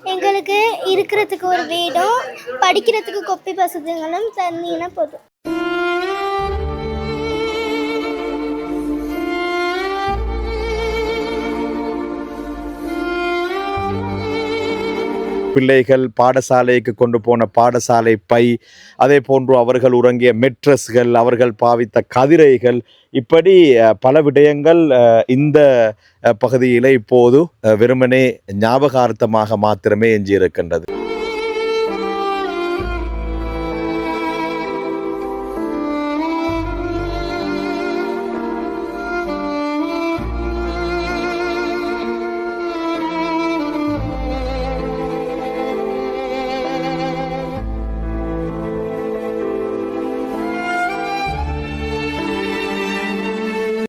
எங்களுக்கு இருக்கிறதுக்கு ஒரு வீடும் படிக்கிறதுக்கு கொப்பி வசதிகளும் தந்தீங்கன்னா போதும். பிள்ளைகள் பாடசாலைக்கு கொண்டு போன பாடசாலை பை, அதே போன்று அவர்கள் உறங்கிய மெட்ரஸ்கள், அவர்கள் பாவித்த கதிரைகள், இப்படி பல விடயங்கள் இந்த பகுதியில் இப்போது வெறுமனே ஞாபகார்த்தமாக மாத்திரமே எஞ்சியிருக்கின்றது.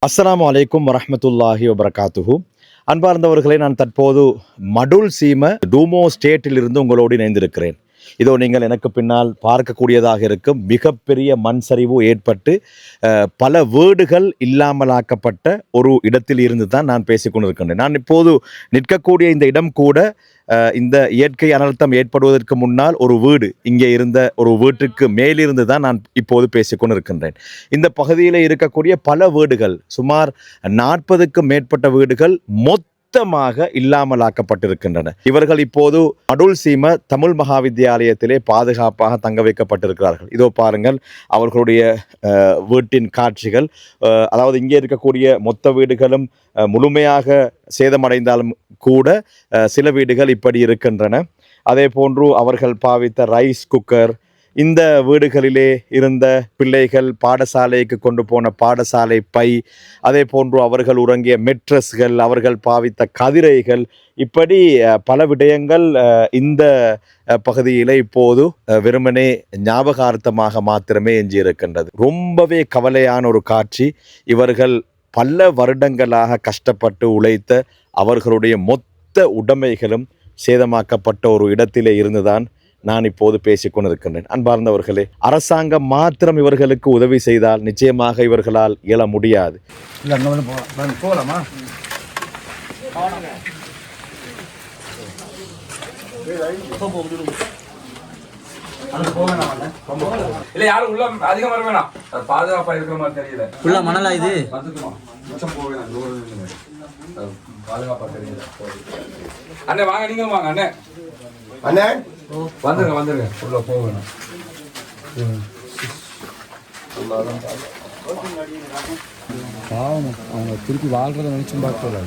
அஸ்ஸலாமு அலைக்கும் வரஹ்மத்துல்லாஹி வபரகாத்துஹு. அன்பார்ந்தவர்களை, நான் தற்போது மடுல் சீம டூமோ ஸ்டேட்டிலிருந்து உங்களோடு இணைந்திருக்கிறேன். இதோ நீங்கள் எனக்கு பின்னால் பார்க்கக்கூடியதாக இருக்கும் மிகப்பெரிய மண் சரிவு ஏற்பட்டு பல வீடுகள் இல்லாமலாக்கப்பட்ட ஒரு இடத்தில் இருந்து தான் நான் பேசிக்கொண்டிருக்கின்றேன். நான் இப்போது நிற்கக்கூடிய இந்த இடம் கூட இந்த இயற்கை அனர்த்தம் ஏற்படுவதற்கு முன்னால் ஒரு வீடு, இங்கே இருந்த ஒரு வீட்டுக்கு மேலிருந்து தான் நான் இப்போது பேசிக்கொண்டிருக்கின்றேன். இந்த பகுதியில் இருக்கக்கூடிய பல வீடுகள், சுமார் 40க்கும் மேற்பட்ட வீடுகள் மொத்தமாக இல்லாமலாக்கப்பட்டிருக்கின்றன. இவர்கள் இப்போது மடுல் சீம தமிழ் மகாவித்தியாலயத்திலே பாதுகாப்பாக தங்க வைக்கப்பட்டிருக்கிறார்கள். இதோ பாருங்கள் அவர்களுடைய வீட்டின் காட்சிகள். அதாவது இங்கே இருக்கக்கூடிய மொத்த வீடுகளும் முழுமையாக சேதமடைந்தாலும் கூட சில வீடுகள் இப்படி இருக்கின்றன. அதே போன்று அவர்கள் பாவித்த ரைஸ் குக்கர், இந்த வீடுகளிலே இருந்த பிள்ளைகள் பாடசாலைக்கு கொண்டு போன பாடசாலை பை, அதே போன்று அவர்கள் உறங்கிய மெட்ரஸ்கள், அவர்கள் பாவித்த கதிரைகள், இப்படி பல விடயங்கள் இந்த பகுதியில் இப்போது வெறுமனே ஞாபகார்த்தமாக மாத்திரமே எஞ்சியிருக்கின்றது. ரொம்பவே கவலையான ஒரு காட்சி. இவர்கள் பல வருடங்களாக கஷ்டப்பட்டு உழைத்த அவர்களுடைய மொத்த உடைமைகளும் சேதமாக்கப்பட்ட ஒரு இடத்திலே இருந்துதான் நான் இப்போது பேசிக்கொண்டிருக்கின்றேன். அன்பார்ந்தவர்களே, அரசாங்கம் மாத்திரம் இவர்களுக்கு உதவி செய்தால் நிச்சயமாக இவர்களால் இயல முடியாது. இல்ல யாரும் உள்ள அதிகம் வர வேணாம், பாதுகாப்பா இருக்கிற மாதிரி தெரியல. உள்ள மணலா இது பாதுகாப்பா தெரியல. அண்ணே வாங்க, நீங்களும் வாங்க. அண்ணே அண்ணே வந்துருங்க வந்துருங்க, உள்ள போக வேணாம். அவங்க திருப்பி வாழ்றத நினைச்சும் பார்க்கல.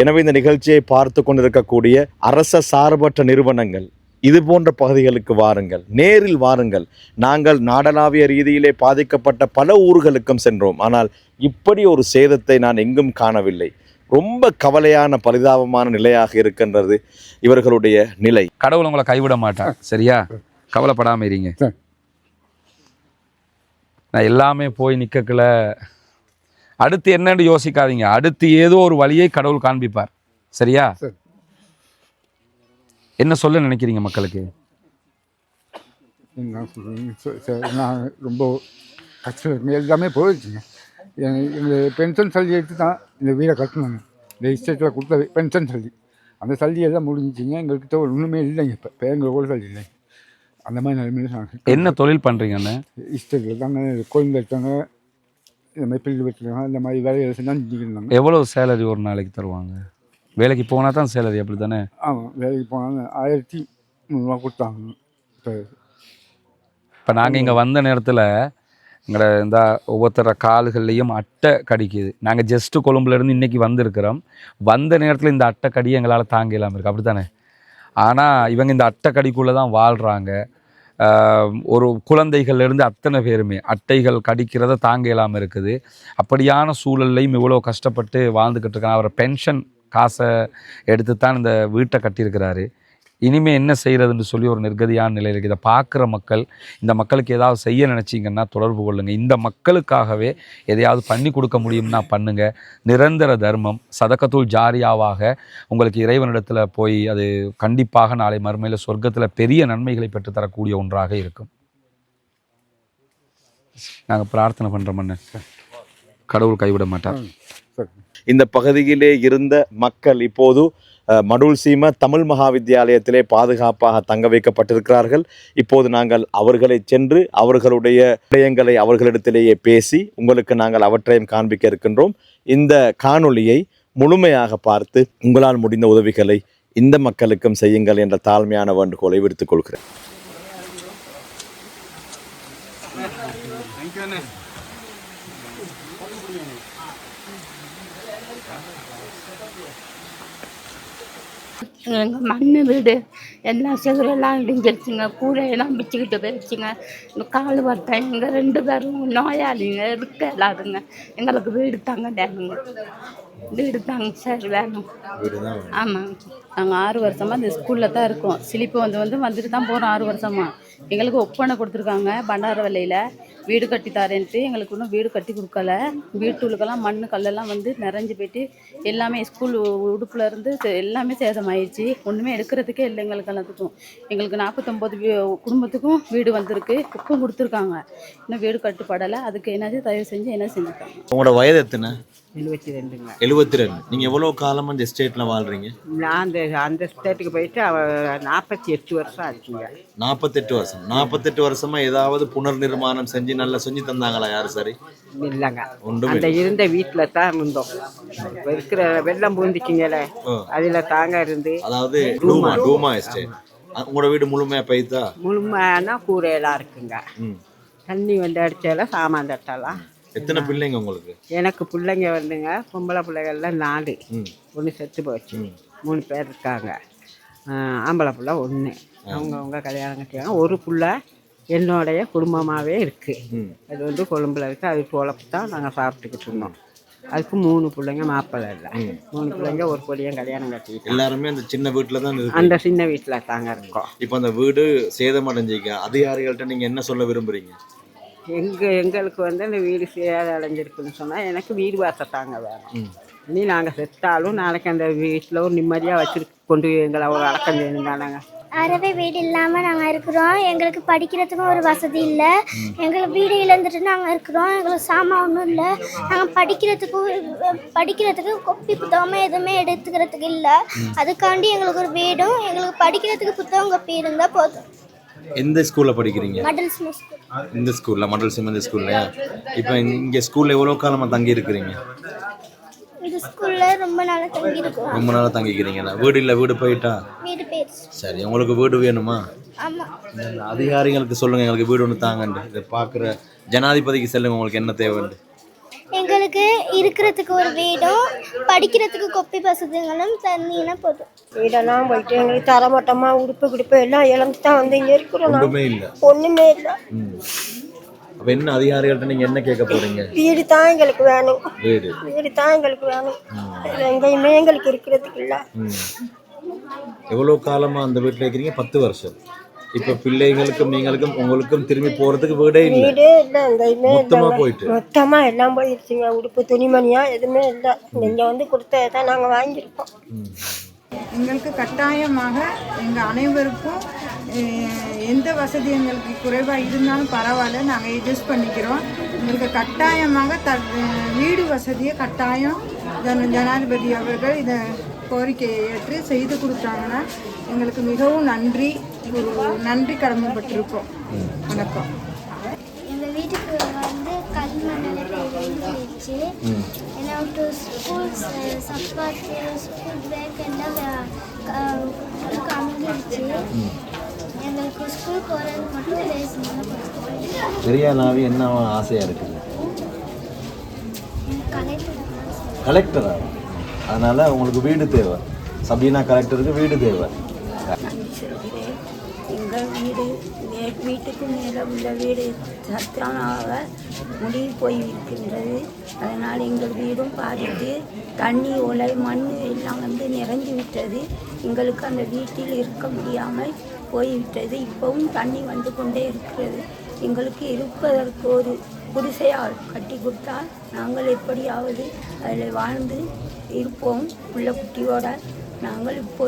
எனவே இந்த நிகழ்ச்சியை பார்த்து கொண்டிருக்கக்கூடிய அரச சார்பற்ற நிறுவனங்கள் இது போன்ற பகுதிகளுக்கு வாருங்கள், நேரில் வாருங்கள். நாங்கள் நாடளாவிய ரீதியிலே பாதிக்கப்பட்ட பல ஊர்களுக்கும் சென்றோம். ஆனால் இப்படி ஒரு சேதத்தை நான் எங்கும் காணவில்லை. ரொம்ப கவலையான பரிதாபமான நிலையாக இருக்கின்றது இவர்களுடைய நிலை. கடவுள் உங்களை கைவிட மாட்டார், சரியா? கவலைப்படாம இருங்க. நான் எல்லாமே போய் நிற்கல, அடுத்து என்னன்னு யோசிக்காதீங்க. அடுத்து ஏதோ ஒரு வழியை கடவுள் காண்பிப்பார், சரியா? என்ன சொல்ல நினைக்கிறீங்க மக்களுக்கு? நான் ரொம்ப கஷ்டம், எல்லாமே போயிடுச்சுங்க. எங்கள் பென்ஷன் சல்லி எடுத்து தான் இந்த வீடை கட்டணுங்க. இந்த இஸ்டேட்டில் கொடுத்த பென்ஷன் சல்லி, அந்த சல்லி எல்லாம் முடிஞ்சிச்சிங்க. எங்கள்கிட்ட ஒன்றுமே இல்லைங்க. இப்போ எங்களுக்கு ஒரு சல்லி இல்லைங்க. அந்த மாதிரி நிலைமையில என்ன தொழில் பண்ணுறீங்கன்னு? இஸ்டேட்டில் தாங்க கோயில் வெட்டாங்க, இந்த மாதிரி பில்லு வெட்டுறாங்க, இந்த மாதிரி வேலையை செஞ்சுருந்தாங்க. எவ்வளோ சேலரி ஒரு நாளைக்கு தருவாங்க? வேலைக்கு போனால் தான் சேலரி, அப்படி தானே? ஆமாம், வேலைக்கு போனாங்க 1300 கொடுத்தாங்க. இப்போ நாங்கள் இங்கே வந்த நேரத்தில் எங்களோட இந்த ஒவ்வொருத்தர கால்கள்லேயும் அட்டை கடிக்குது. நாங்கள் ஜஸ்ட்டு கொழும்புலேருந்து இன்றைக்கி வந்திருக்கிறோம். வந்த நேரத்தில் இந்த அட்டை கடி எங்களால் தாங்க இல்லாமல் இருக்குது, அப்படி தானே? ஆனால் இவங்க இந்த அட்டை கடிக்குள்ளே தான் வாழ்கிறாங்க. ஒரு குழந்தைகள்லேருந்து அத்தனை பேருமே அட்டைகள் கடிக்கிறத தாங்க இல்லாமல் இருக்குது. அப்படியான சூழல்லையும் இவ்வளோ கஷ்டப்பட்டு வாழ்ந்துக்கிட்டு இருக்காங்க. அவர் பென்ஷன் காசை எடுத்து தான் இந்த வீட்டை கட்டியிருக்கிறாரு. இனிமேல் என்ன செய்கிறதுன்னு சொல்லி ஒரு நிர்கதியான நிலையில் இருக்குது. இதை பார்க்குற மக்கள், இந்த மக்களுக்கு ஏதாவது செய்ய நினச்சிங்கன்னா தொடர்பு கொள்ளுங்கள். இந்த மக்களுக்காகவே எதையாவது பண்ணி கொடுக்க முடியும்னா பண்ணுங்கள். நிரந்தர தர்மம் சதக்கத்துல் ஜாரியாவாக உங்களுக்கு இறைவனிடத்தில் போய் அது கண்டிப்பாக நாளை மறுமையில் சொர்க்கத்தில் பெரிய நன்மைகளை பெற்றுத்தரக்கூடிய ஒன்றாக இருக்கும். நாங்கள் பிரார்த்தனை பண்ணுறோம். கடவுள் கைவிட மாட்டார். சரி. இந்த பகுதியிலே இருந்த மக்கள் இப்போது மடூல் சீம தமிழ் மகாவித்தியாலயத்திலே பாதுகாப்பாக தங்க வைக்கப்பட்டிருக்கிறார்கள். இப்போது நாங்கள் அவர்களை சென்று அவர்களுடைய விடயங்களை அவர்களிடத்திலேயே பேசி உங்களுக்கு நாங்கள் அவற்றையும் காண்பிக்க இருக்கின்றோம். இந்த காணொளியை முழுமையாக பார்த்து உங்களால் முடிந்த உதவிகளை இந்த மக்களுக்கும் செய்யுங்கள் என்ற தாழ்மையான வேண்டுகோளை விடுத்துக் கொள்கிறேன். எங்கள் மண் வீடு எல்லாம் செவரெல்லாம் இடிஞ்சிருச்சுங்க, கூரையெல்லாம் பிச்சுக்கிட்டு போயிடுச்சுங்க. இந்த கால் வட்டம் எங்கள் 2 பேரும் நோயாளிங்க, இருக்க இல்லாதுங்க. எங்களுக்கு வீடு தாங்க வேணுங்க, வீடு தாங்க சார் வேணும். ஆமாங்க, நாங்கள் 6 வருஷமாக இந்த ஸ்கூலில் தான் இருக்கோம். சிலிப்பு வந்துட்டு தான் போகிறோம். 6 வருஷமாக எங்களுக்கு ஒப்பனை கொடுத்துருக்காங்க பண்டாரவல்லையில் வீடு கட்டி தரேன்ட்டு. எங்களுக்கு இன்னும் வீடு கட்டி கொடுக்கல. வீட்டுகளுக்கெல்லாம் மண் கல்லெல்லாம் நிறைஞ்சு போயிட்டு எல்லாமே ஸ்கூல் உடுப்புல இருந்து எல்லாமே சேதமாயிடுச்சு. ஒன்றுமே எடுக்கிறதுக்கே இல்லை எங்களுக்கு எல்லாத்துக்கும். எங்களுக்கு 49 குடும்பத்துக்கும் வீடு வந்திருக்கு, ஒப்பம் கொடுத்துருக்காங்க. இன்னும் வீடு கட்டுப்படலை. அதுக்கு என்னாச்சு தயவு செஞ்சு என்ன செஞ்சுருக்காங்க. உங்களோட வயது எத்தனை? 72ங்க. 72. நீங்கள் எவ்வளோ காலமாக இந்த எஸ்டேட்டில் வாழ்கிறீங்க? நான் அந்த ஸ்டேட்டுக்கு போயிட்டு 48 வருஷம் ஆச்சுங்க. 48 வருஷம். 48 வருஷமாக ஏதாவது புனர் நிர்மாணம் செஞ்சு நல்லா செஞ்சு தந்தாங்களா யாரு? சரி இல்லைங்க, ஒன்றுமே அந்த இருந்த வீட்டில் தான் இருந்தோம். இப்போ இருக்கிற வெள்ளம் பூந்துச்சிங்களே அதில் தாங்க இருந்து. அதாவது டூமா எஸ்டேட். உங்களோட வீடு முழுமையாக பைத்தா? முழுமையான கூரையெல்லாம் இருக்குங்க. தண்ணி அடிச்சால சாமான் தட்டலாம். எத்தனை பிள்ளைங்க உங்களுக்கு? எனக்கு பிள்ளைங்க பொம்பளை பிள்ளைகள்லாம் 4. 1 செத்து போச்சு. 3 பேர் இருக்காங்க. ஆம்பளை பிள்ளை 1. அவங்க கல்யாணம் கட்டியாங்க. ஒரு பிள்ளை என்னுடைய குடும்பமாகவே இருக்குது. அது கொழும்புல இருக்குது. அது போலப்பு தான் நாங்கள் சாப்பிட்டுக்கிட்டு இருந்தோம். அதுக்கு 3 பிள்ளைங்க, மாப்பிள்ளை இல்லை. 3 பிள்ளைங்க, ஒரு பொடியும் கல்யாணம் கட்டிக்கிட்டு எல்லாருமே அந்த சின்ன வீட்டில் தான் அந்த சின்ன வீட்டில் தாங்க இருக்கோம். இப்போ அந்த வீடு சேதமடைஞ்சிக்க அதிகாரிகள்கிட்ட நீங்கள் என்ன சொல்ல விரும்புகிறீங்க? எங்களுக்கு அந்த வீடு சேதடைஞ்சிருக்குன்னு சொன்னால் எனக்கு வீடு வாசல் தாங்க வேணும். இனி நாங்கள் செத்தாலும் நாளைக்கு அந்த வீட்டில் ஒரு நிம்மதியாக கொண்டு எங்களை ஒரு அடக்கம் செய்யணும் தானாங்க. அறவே வீடு இல்லாமல் நாங்கள் இருக்கிறோம். எங்களுக்கு படிக்கிறதுக்கும் ஒரு வசதி இல்லை. எங்களுக்கு வீடு இழந்துட்டு நாங்கள் இருக்கிறோம். எங்களுக்கு சாமான் ஒன்றும் இல்லை. நாங்கள் படிக்கிறதுக்கு கொப்பி புத்தகமே எதுவுமே எடுத்துக்கிறதுக்கு இல்லை. அதுக்காண்டி எங்களுக்கு ஒரு வீடும் எங்களுக்கு படிக்கிறதுக்கு புத்தகம் கொப்பி இருந்தால் போதும். எந்த ஸ்கூலில் படிக்கிறீங்க? மடல் ஸ்கூல். இந்த ஸ்கூலில், மடல் சிமந்த ஸ்கூல்லையா? இப்போ இங்கே ஸ்கூலில் எவ்வளோ காலமாக தங்கி இருக்கிறீங்க? இந்த ஸ்கூலில் ரொம்ப நாளாக தங்கி இருக்கோம். ரொம்ப நாளாக தங்கிக்கிறீங்களா? வீடு இல்லை, வீடு போயிட்டா? வீடு போயிடுச்சு. சரி, உங்களுக்கு வீடு வேணுமா? ஆமாம். அதிகாரிகளுக்கு சொல்லுங்கள் எங்களுக்கு வீடு ஒன்று தாங்கண்டு. இதை பார்க்குற ஜனாதிபதிக்கு சொல்லுங்கள் உங்களுக்கு என்ன தேவைண்டு. எங்களுக்கு இருக்கிறதுக்கு ஒரு வீடும் படிக்கிறதுக்கு கொப்பி வசதிகளும் தந்தீங்கன்னா போதும். வீடெல்லாம் போயிட்டு எங்களுக்கு தரமட்டமாக உடுப்பு எல்லாம் இழந்து தான் இங்கே இருக்கிறோம். ஒன்றுமே இல்லை. ஒன்றுமே இல்லை. அப்போ என்ன அதிகாரிகள்கிட்ட நீங்கள் என்ன கேட்க போகிறீங்க? வீடு தான் எங்களுக்கு வேணும். வீடு தான் எங்களுக்கு வேணும். எங்கேயுமே எங்களுக்கு இருக்கிறதுக்கு இல்லை. எவ்வளோ காலமாக அந்த வீட்டில் இருக்கிறீங்க? 10 வருஷம். இப்போ பிள்ளைங்களுக்கும் நீங்களுக்கும் உங்களுக்கும் திரும்பி போகிறதுக்கு வீடே இல்லை. எங்கேயுமே மொத்தமாக எல்லாம் போயிடுச்சுங்க. உடுப்பு துணிமணியாக எதுவுமே இல்லை. நீங்கள் கொடுத்ததான் நாங்கள் வாங்கியிருக்கோம். எங்களுக்கு கட்டாயமாக எங்கள் அனைவருக்கும் எந்த வசதி எங்களுக்கு குறைவாக இருந்தாலும் பரவாயில்ல, நாங்கள் அட்ஜஸ்ட் பண்ணிக்கிறோம். எங்களுக்கு கட்டாயமாக வீடு வசதியை கட்டாயம் ஜனாதிபதி அவர்கள் இதை கோரிக்கையை ஏற்று செய்து கொடுத்தாங்கன்னா எங்களுக்கு மிகவும் நன்றி கடமைப்பட்டிருக்கோம். வணக்கம். எங்கள் வீட்டுக்கு கல்மண்ணில் போயிடுச்சு. ஏன்னா ஸ்கூல்ஸ் சப்பாத்து ஸ்கூல் பேக் எல்லாம் கம்மிடுச்சு. எங்களுக்கு ஸ்கூல் போகிறது மட்டும் லேசினால பெரிய நாவி என்ன ஆசையாக இருக்குது? கலெக்டரா? அதனால் உங்களுக்கு வீடு தேவை. சபீனா கலெக்டருக்கு வீடு தேவை. எங்கள் வீட்டுக்கு மேலே உள்ள வீடு சத்திரமாக முடிவு போயிருக்கின்றது. அதனால் எங்கள் வீடும் பாதித்து தண்ணி உலை மண் எல்லாம் நிறைஞ்சு விட்டது. எங்களுக்கு அந்த வீட்டில் இருக்க முடியாமல் போய்விட்டது. இப்போவும் தண்ணி வந்து கொண்டே இருக்கிறது. எங்களுக்கு இருப்பதற்கு ஒரு குடிசையால் கட்டி கொடுத்தால் நாங்கள் எப்படியாவது அதில் வாழ்ந்து இருப்போம். உள்ள குட்டியோட நாங்கள் இப்போ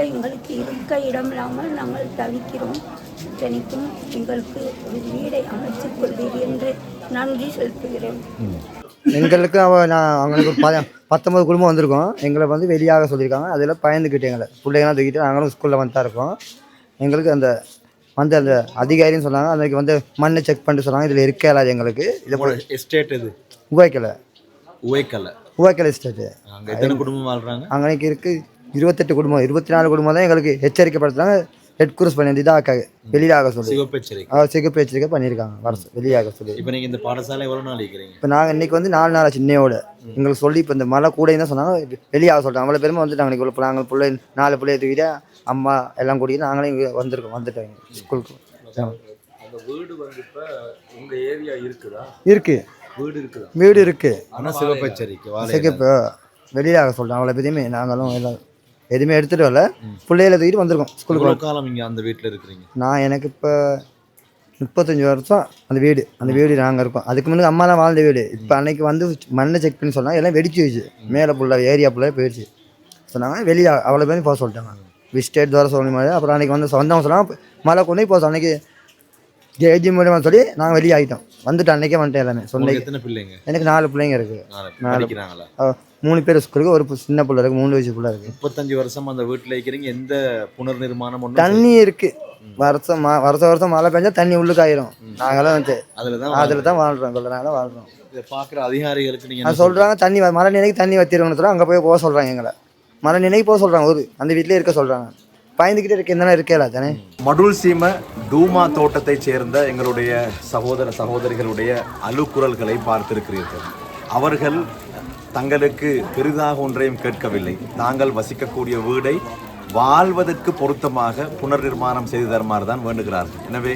எங்களுக்கு இருக்க இடம் இல்லாமல் நாங்கள் தவிக்கிறோம். இத்தனைக்கும் எங்களுக்கு ஒரு வீடை அமைத்துக் கொள்வீர் என்று நன்றி செலுத்துகிறேன். எங்களுக்கு அவங்களுக்கு ஒரு 19 குடும்பம் வந்திருக்கோம். எங்களை வந்து வெளியாக சொல்லியிருக்காங்க. அதில் பயந்துக்கிட்டு எங்களை பிள்ளைங்களாம் தூக்கிட்டு நாங்களும் ஸ்கூலில் வந்து தான் இருக்கோம். எங்களுக்கு அந்த அதிகாரின்னு சொன்னாங்க. அன்றைக்கி வந்து மண்ணை செக் பண்ணிட்டு சொன்னாங்க. இதில் இருக்காது எங்களுக்கு. இதை எஸ்டேட் இது உவைக்கலை எஸ்டேட்டு. அங்கே எத்தனை குடும்பம் வாழ்கிறாங்க? அன்றைக்கி இருக்குது 28 குடும்பம், 24 குடும்பம் தான் எங்களுக்கு எச்சரிக்கைப்படுத்துறாங்க. ஹெட் குரூஸ் பண்ணி இதாக வெளியாக சொல்லி சிகப்பு எச்சரிக்கை பண்ணியிருக்காங்க. வெளியாக சொல்லி. இப்போ நீங்கள் இந்த பாடசாலை எவ்வளோ நாள் இருக்கிறீங்க? இப்போ நாங்கள் இன்றைக்கி வந்து 4 நாள் ஆச்சு இன்னையோட. எங்களுக்கு சொல்லி இப்போ இந்த மழை கூட தான் சொன்னாங்க. வெளியாக சொல்லிட்டாங்க. அவ்வளோ பேருமே வந்துட்டாங்க. இன்றைக்கி நாங்கள் 4 பிள்ளைய தூக்கிட்டு அம்மா எல்லாம் கூட்டிகிட்டு நாங்களே இங்கே வந்துட்டோம் ஸ்கூலுக்கு. அந்த வீடு வந்து இப்போ உங்கள் ஏரியா இருக்குதா? வீடு இருக்குது. ஆனால் சிகப்பு எச்சரிக்கை சிகப்பு வெளியாக சொல்லிட்டோம். அவ்வளோ பேருமே நாங்களும் எல்லாம் எதுவுமே எடுத்துகிட்டு வரல. பிள்ளைகளை தூக்கிட்டு வந்திருக்கோம் ஸ்கூலுக்கு. காலம் இங்கே அந்த வீட்டில் இருக்கிறீங்க? எனக்கு இப்போ 35 வருஷம் அந்த வீடு நாங்கள் இருக்கோம். அதுக்கு முன்னாடி அம்மாலாம் வாழ்ந்த வீடு. இப்போ அன்னைக்கு வந்து மண்ணை செக் பண்ணி சொன்னாங்க. எல்லாம் வெடிச்சு வச்சு மேலே ஃபுல்லாக ஏரியா ஃபுல்லாக போயிடுச்சு சொன்னாங்க. வெளியே அவ்வளோ பேரும் போக சொல்லிட்டாங்க. விஸ்டேட் தவிர சொல்ல மாதிரி. அப்புறம் அன்றைக்கி வந்து வந்தவங்க சொன்னாங்க மழை கொண்டு போக அன்றைக்கி கேஜி மூலியமாக சொல்லி நாங்கள் வெளியே ஆகிட்டோம். வந்துட்டு அன்றைக்கே வந்துட்டேன் எல்லாமே சொன்னேன். எனக்கு 4 பிள்ளைங்க இருக்குது. 3 பேர் ஸ்கூலுக்கு, ஒரு சின்ன பிள்ளை இருக்குது, 3 வயசு பிள்ளை இருக்குது. 35 வருஷம் அந்த வீட்டில் இருக்கிறீங்க. எந்த புனர் நிர்மாணம்? தண்ணி இருக்குது. வருஷம் மழை பெஞ்சா தண்ணி உள்ளுக்கு ஆயிரும். நாங்களாம் வந்து அதில் தான் வாழ்கிறோம். கொள்ளனால வாழ்கிறோம். இதை பார்க்குற அதிகாரிகளுக்கு நீங்கள் சொல்கிறாங்க தண்ணி மழை நினைக்கு தண்ணி வத்திருக்கணும்னு சொல்கிறாங்க. அங்கே போய் போக சொல்கிறாங்க. எங்களை மழை நினைக்கு போக சொல்கிறாங்க. அந்த வீட்டிலே இருக்க சொல்கிறாங்க. பயந்துக்கிட்டே இருக்க என்ன இருக்கல தானே. மடுல் சீம டூமா தோட்டத்தைச் சேர்ந்த எங்களுடைய சகோதரிகளுடைய அழுக்குரல்களை பார்த்திருக்கிறீர்கள். அவர்கள் தங்களுக்கு பெரிதாக ஒன்றையும் கேட்கவில்லை. தாங்கள் வசிக்கக்கூடிய வீடை வாழ்வதற்கு பொருத்தமாக புனர் நிர்மாணம் செய்து தருமாறு தான் வேண்டுகிறார்கள். எனவே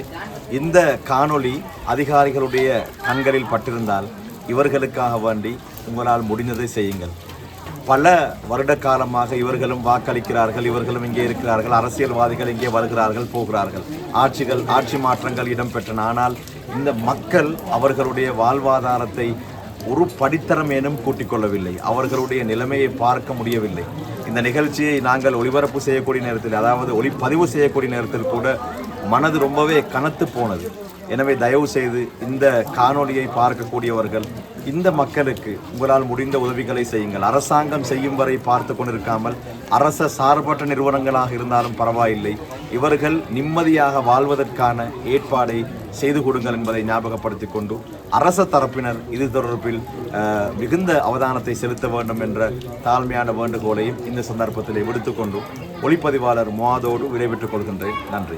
இந்த காணொளி அதிகாரிகளுடைய கண்களில் பட்டிருந்தால் இவர்களுக்காக வேண்டி உங்களால் முடிந்ததை செய்யுங்கள். பல வருட காலமாக இவர்களும் வாக்களிக்கிறார்கள், இவர்களும் இங்கே இருக்கிறார்கள், அரசியல்வாதிகள் இங்கே வருகிறார்கள் போகிறார்கள், ஆட்சி மாற்றங்கள் இடம்பெற்றன. ஆனால் இந்த மக்கள் அவர்களுடைய வாழ்வாதாரத்தை ஒரு படித்தரம் ஏனும் கூட்டிக் கொள்ளவில்லை. அவர்களுடைய நிலைமையை பார்க்க முடியவில்லை. இந்த நிகழ்ச்சியை நாங்கள் ஒளிபரப்பு செய்யக்கூடிய நேரத்தில், அதாவது ஒளிப்பதிவு செய்யக்கூடிய நேரத்தில் கூட மனது ரொம்பவே கனத்து போனது. எனவே தயவு செய்து இந்த காணொளியை பார்க்கக்கூடியவர்கள் இந்த மக்களுக்கு உங்களால் முடிந்த உதவிகளை செய்யுங்கள். அரசாங்கம் செய்யும் வரை பார்த்து கொண்டிருக்காமல் அரச சார்பற்ற நிறுவனங்களாக இருந்தாலும் பரவாயில்லை, இவர்கள் நிம்மதியாக வாழ்வதற்கான ஏற்பாடை செய்து கொடுங்கள் என்பதை ஞாபகப்படுத்திக் கொண்டு அரச தரப்பினர் இது தொடர்பில் மிகுந்த அவதானத்தை செலுத்த வேண்டும் என்ற தாழ்மையான வேண்டுகோளையும் இந்த சந்தர்ப்பத்தில் விடுத்துக்கொண்டு ஒளிப்பதிவாளர் முவாதோடு விடைபெற்றுக் கொள்கின்றேன். நன்றி.